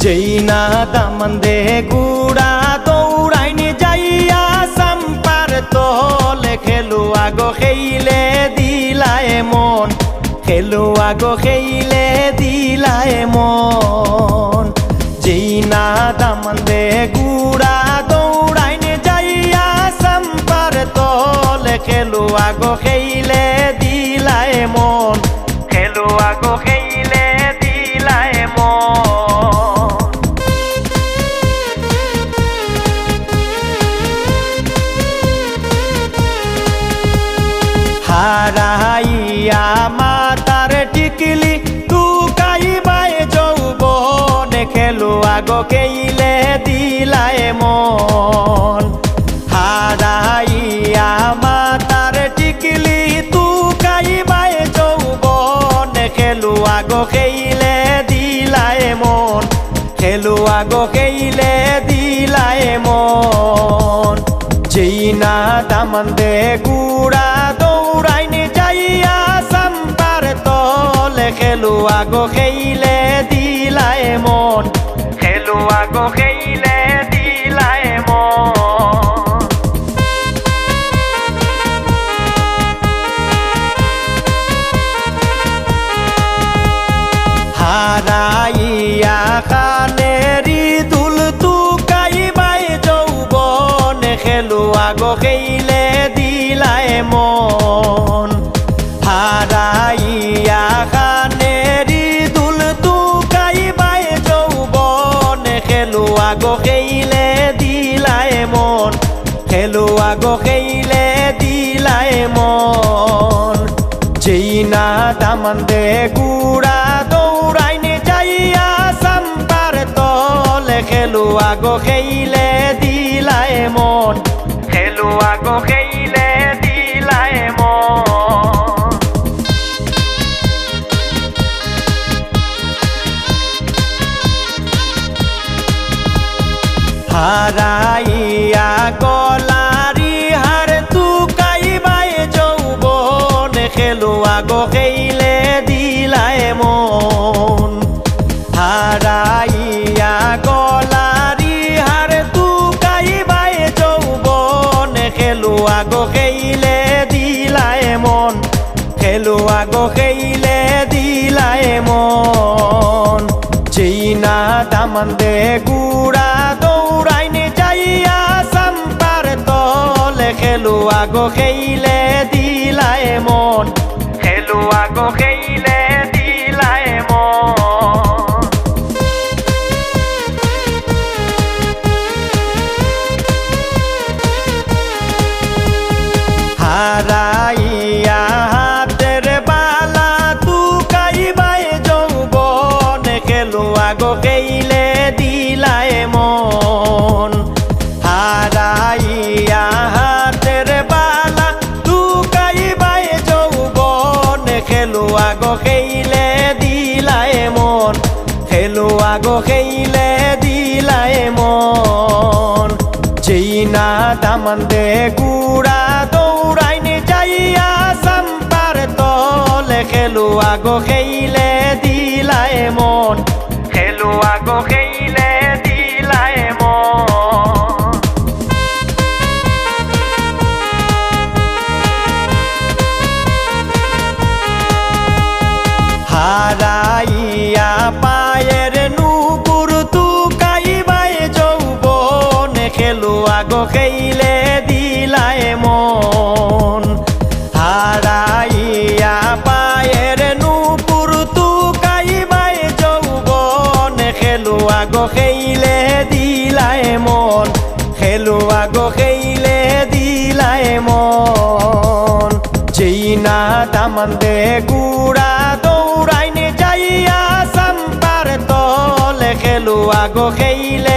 যেই না দামান দে গুড়া দৌড়াইনি যাইয়া সাম্পার তলে খেলুয়া গো খেইলে দিলায় মন, খেলুয়া গো খেইলে দিলায় মন। যেই না দামান দে গুড়া দৌড়াইনি যাইয়া সাম্পার তলে খেলুয়া গো খেইলে দিলায় মন, খেলুয়া গো খেইলে দিলায় মন। হারাইয়া মাতার টিকলি তুকাইবাই যৌবনে খেলুয়া গো খেইলে দিলায় মন। হারাইয়া মাতার টিকলি তুকাইবাই যৌবনে খেলুয়া গো খেইলে দিলায় মন, খেলুয়া গো খেইলে দিলায় মন। যেই না দামান দে গুড়া দৌড়াইনি যাইয়া সাম্পার তলে খেলুয়া গো খেইলে দিলায় মন, খেলুয়া গো খেইলে দিলায় মন। হারাইয়া খানেরি দুল তুকাইবাই যৌবনে খেলুয়া গো খেইলে দিলায় মন। হারাইয়া খানেরি দুল তুকাইবাই যৌবনে খেলুয়া গো খেইলে দিলায় মন, খেলুয়া গো খেইলে দিলায় মন। যেই না দামান দে গুড়া দৌড়াইনি যাইয়া সাম্পার তলে খেলুয়া গো খেইলে দিলায় মন, খেলুয়া গো খেইলে দিলায় মন। হারাইয়া গলারি হার তুকাইবাই যৌবনে খেলুয়া গো খেইলে দিলায় মন। হারাইয়া গলারি হার তুকাইবাই যৌবনে খেলুয়া গো খেইলে দিলায় মন, খেলুয়া গো খেইলে দিলায় মন। যেই না দামান দে গুড়া দৌড়াইনি যাইয়া সাম্পার তলে খেলুয়া গো খেইলে দিলায় মন, খেলুয়া গো খেইলে দিলায় মন। হারাইয়া হাতের বালা তুকাইবাই যৌবনে খেলুয়া গো খেইলে দিলায় মন। হারাইয়া হাতের বালা তুকাইবাই যৌবনে খেলুয়া গো খেইলে দিলায় মন, খেলুয়া গো খেইলে দিলায় মন। যেই না দামান দে গুড়া দৌড়াইনি যাইয়া সাম্পার তলে খেলুয়া গো খেইলে দিলায় মন, খেলুয়া গো খেইলে দিলায় মন। হারাইয়া পায়ের নুপুর তুকাইবাই যৌবনে খেলুয়া গো খেইলে দিলায় মন। হারাইয়া পায়ের নুপুর তুকাইবাই যৌবনে খেলুয়া গো খেইলে দিলায় মন, খেলুয়া গো খেইলে দিলায় মন। যেই না দামান দে গুড়া দৌড়াইনি যাইয়া সাম্পার তলে খেলুয়া গো খেইলে